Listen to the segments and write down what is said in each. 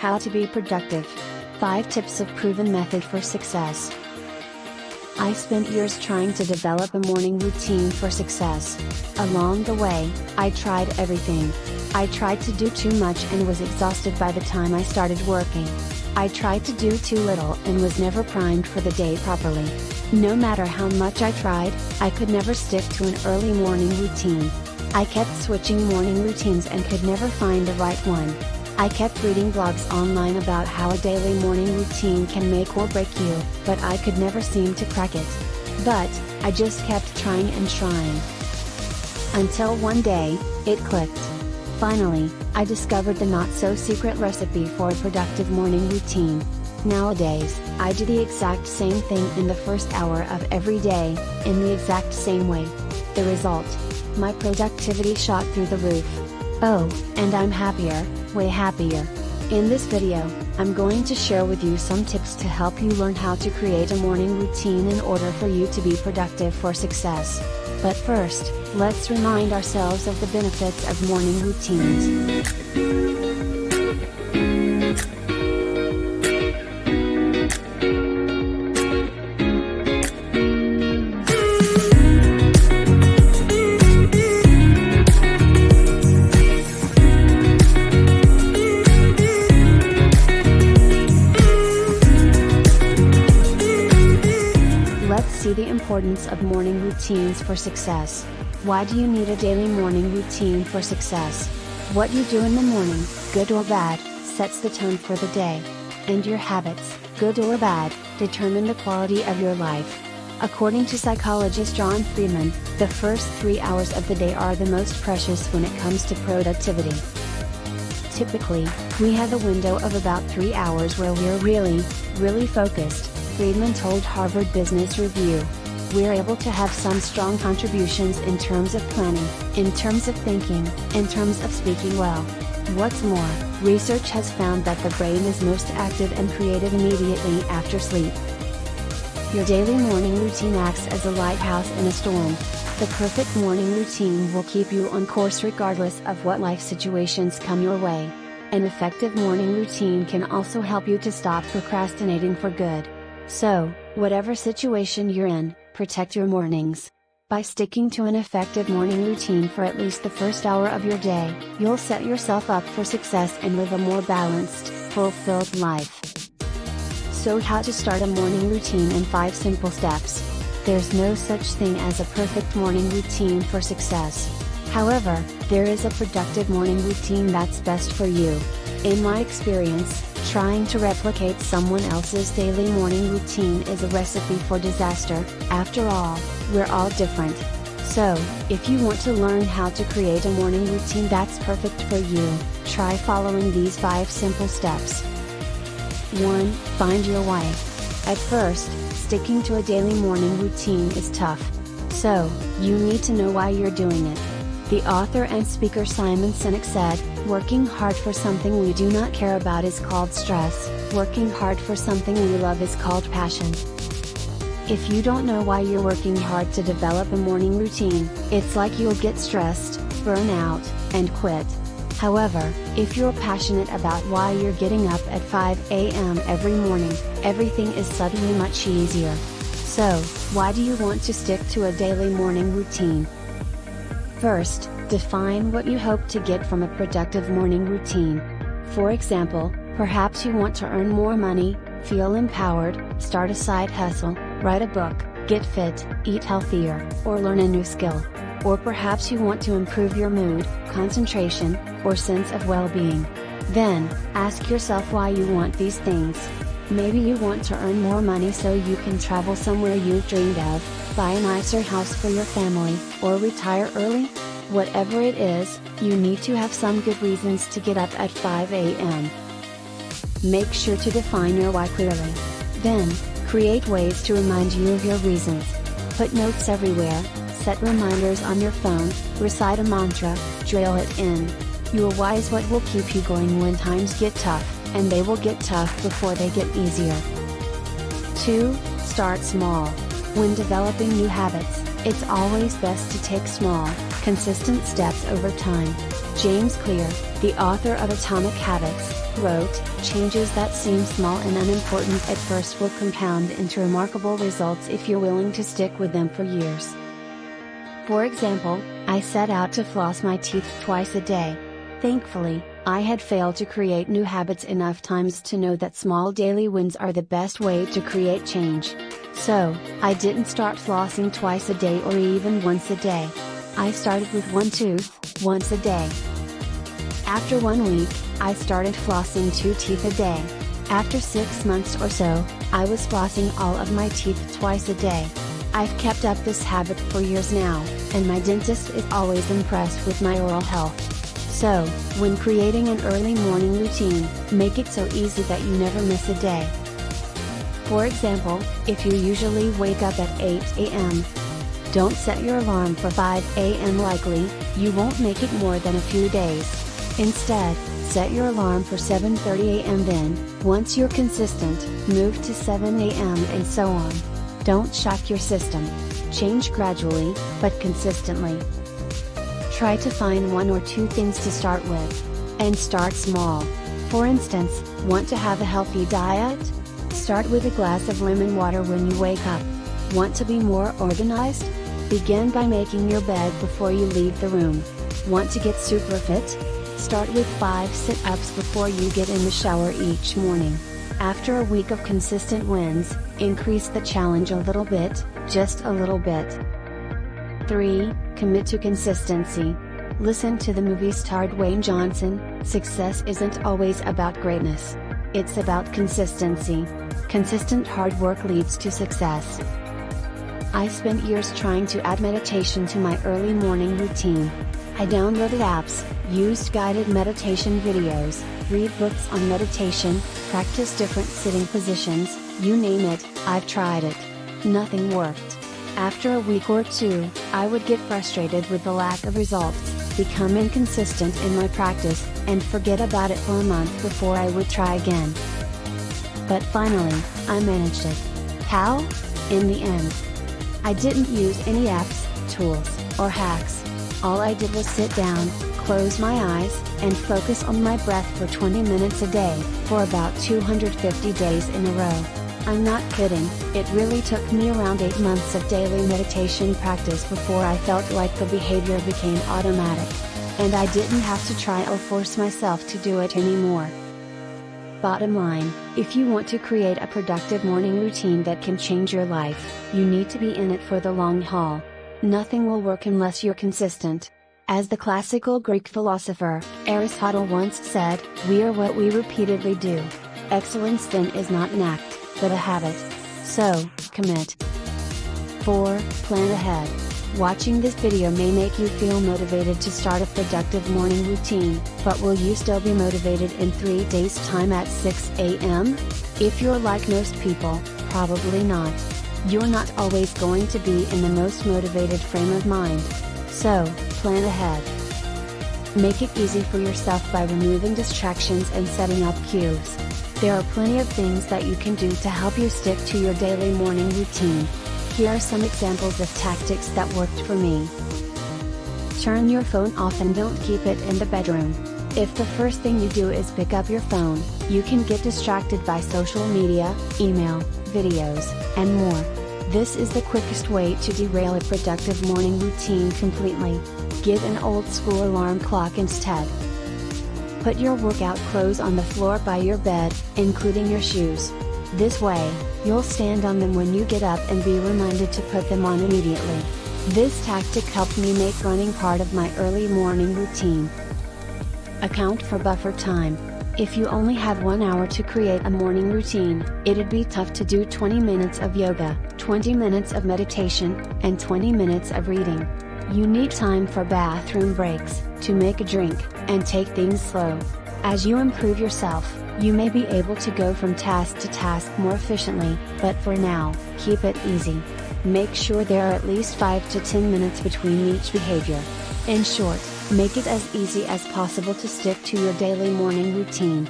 How to be productive. 5 tips of proven method for success. I spent years trying to develop a morning routine for success. Along the way, I tried everything. I tried to do too much and was exhausted by the time I started working. I tried to do too little and was never primed for the day properly. No matter how much I tried, I could never stick to an early morning routine. I kept switching morning routines and could never find the right one. I kept reading blogs online about how a daily morning routine can make or break you, but I could never seem to crack it. But, I just kept trying and trying. Until one day, it clicked. Finally, I discovered the not-so-secret recipe for a productive morning routine. Nowadays, I do the exact same thing in the first hour of every day, in the exact same way. The result? My productivity shot through the roof. Oh, and I'm happier, way happier. In this video, I'm going to share with you some tips to help you learn how to create a morning routine in order for you to be productive for success. But first, let's remind ourselves of the benefits of morning routines. Let's see the importance of morning routines for success. Why do you need a daily morning routine for success? What you do in the morning, good or bad, sets the tone for the day. And your habits, good or bad, determine the quality of your life. According to psychologist John Friedman, the first 3 hours of the day are the most precious when it comes to productivity. Typically, we have a window of about 3 hours where we're really focused, Friedman told Harvard Business Review. We're able to have some strong contributions in terms of planning, in terms of thinking, in terms of speaking well. What's more, research has found that the brain is most active and creative immediately after sleep. Your daily morning routine acts as a lighthouse in a storm. The perfect morning routine will keep you on course regardless of what life situations come your way. An effective morning routine can also help you to stop procrastinating for good. So, whatever situation you're in, protect your mornings. By sticking to an effective morning routine for at least the first hour of your day, you'll set yourself up for success and live a more balanced, fulfilled life. So how to start a morning routine in 5 simple steps. There's no such thing as a perfect morning routine for success. However, there is a productive morning routine that's best for you. In my experience, trying to replicate someone else's daily morning routine is a recipe for disaster. After all, we're all different. So, if you want to learn how to create a morning routine that's perfect for you, try following these 5 simple steps. 1. Find your why. At first, sticking to a daily morning routine is tough. So, you need to know why you're doing it. The author and speaker Simon Sinek said, "Working hard for something we do not care about is called stress, working hard for something we love is called passion." If you don't know why you're working hard to develop a morning routine, it's like you'll get stressed, burn out, and quit. However, if you're passionate about why you're getting up at 5 a.m. every morning, everything is suddenly much easier. So, why do you want to stick to a daily morning routine? First, define what you hope to get from a productive morning routine. For example, perhaps you want to earn more money, feel empowered, start a side hustle, write a book, get fit, eat healthier, or learn a new skill. Or perhaps you want to improve your mood, concentration, or sense of well-being. Then, ask yourself why you want these things. Maybe you want to earn more money so you can travel somewhere you've dreamed of, buy a nicer house for your family, or retire early? Whatever it is, you need to have some good reasons to get up at 5 a.m. Make sure to define your why clearly. Then, create ways to remind you of your reasons. Put notes everywhere, set reminders on your phone, recite a mantra, drill it in. Your why is what will keep you going when times get tough, and they will get tough before they get easier. 2. Start small. When developing new habits, it's always best to take small, consistent steps over time. James Clear, the author of Atomic Habits, wrote, "Changes that seem small and unimportant at first will compound into remarkable results if you're willing to stick with them for years." For example, I set out to floss my teeth twice a day. Thankfully, I had failed to create new habits enough times to know that small daily wins are the best way to create change. So, I didn't start flossing twice a day or even once a day. I started with one tooth, once a day. After 1 week, I started flossing 2 teeth a day. After 6 months or so, I was flossing all of my teeth twice a day. I've kept up this habit for years now, and my dentist is always impressed with my oral health. So, when creating an early morning routine, make it so easy that you never miss a day. For example, if you usually wake up at 8 a.m., don't set your alarm for 5 a.m. Likely, you won't make it more than a few days. Instead, set your alarm for 7:30 a.m. Then, once you're consistent, move to 7 a.m. and so on. Don't shock your system. Change gradually, but consistently. Try to find 1 or 2 things to start with. And start small. For instance, want to have a healthy diet? Start with a glass of lemon water when you wake up. Want to be more organized? Begin by making your bed before you leave the room. Want to get super fit? Start with 5 sit-ups before you get in the shower each morning. After a week of consistent wins, increase the challenge a little bit, just a little bit. 3. Commit to consistency. Listen to the movie star Dwayne Johnson, "Success isn't always about greatness. It's about consistency. Consistent hard work leads to success." I spent years trying to add meditation to my early morning routine. I downloaded apps, used guided meditation videos, read books on meditation, practiced different sitting positions, you name it, I've tried it. Nothing worked. After a week or 2, I would get frustrated with the lack of results, become inconsistent in my practice, and forget about it for a month before I would try again. But finally, I managed it. How? In the end. I didn't use any apps, tools, or hacks. All I did was sit down, close my eyes, and focus on my breath for 20 minutes a day, for about 250 days in a row. I'm not kidding, it really took me around 8 months of daily meditation practice before I felt like the behavior became automatic. And I didn't have to try or force myself to do it anymore. Bottom line, if you want to create a productive morning routine that can change your life, you need to be in it for the long haul. Nothing will work unless you're consistent. As the classical Greek philosopher, Aristotle once said, "We are what we repeatedly do." Excellence then is not an act, but a habit. So, commit. 4. Plan ahead. Watching this video may make you feel motivated to start a productive morning routine, but will you still be motivated in 3 days' time at 6 a.m.? If you're like most people, probably not. You're not always going to be in the most motivated frame of mind. So, plan ahead. Make it easy for yourself by removing distractions and setting up cues. There are plenty of things that you can do to help you stick to your daily morning routine. Here are some examples of tactics that worked for me. Turn your phone off and don't keep it in the bedroom. If the first thing you do is pick up your phone, you can get distracted by social media, email, videos, and more. This is the quickest way to derail a productive morning routine completely. Get an old school alarm clock instead. Put your workout clothes on the floor by your bed, including your shoes. This way, you'll stand on them when you get up and be reminded to put them on immediately. This tactic helped me make running part of my early morning routine. Account for buffer time. If you only have 1 hour to create a morning routine, it'd be tough to do 20 minutes of yoga, 20 minutes of meditation, and 20 minutes of reading. You need time for bathroom breaks, to make a drink, and take things slow. As you improve yourself, you may be able to go from task to task more efficiently, but for now, keep it easy. Make sure there are at least 5 to 10 minutes between each behavior. In short, make it as easy as possible to stick to your daily morning routine.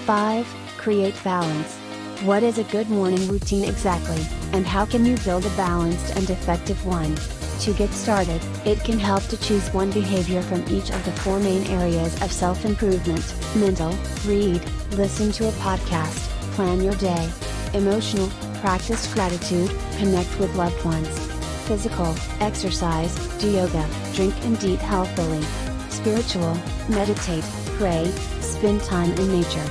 5. Create balance. What is a good morning routine exactly, and how can you build a balanced and effective one? To get started, it can help to choose one behavior from each of the 4 main areas of self-improvement: mental, read, listen to a podcast, plan your day; emotional, practice gratitude, connect with loved ones; physical, exercise, do yoga, drink and eat healthily; spiritual, meditate, pray, spend time in nature.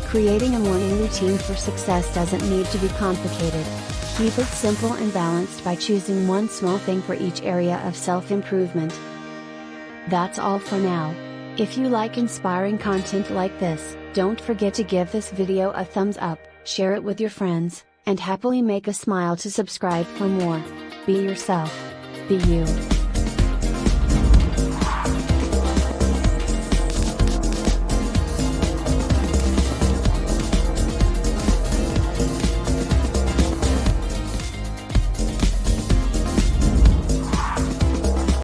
Creating a morning routine for success doesn't need to be complicated. Keep it simple and balanced by choosing one small thing for each area of self-improvement. That's all for now. If you like inspiring content like this, don't forget to give this video a thumbs up, share it with your friends, and happily make a smile to subscribe for more. Be yourself. Be you.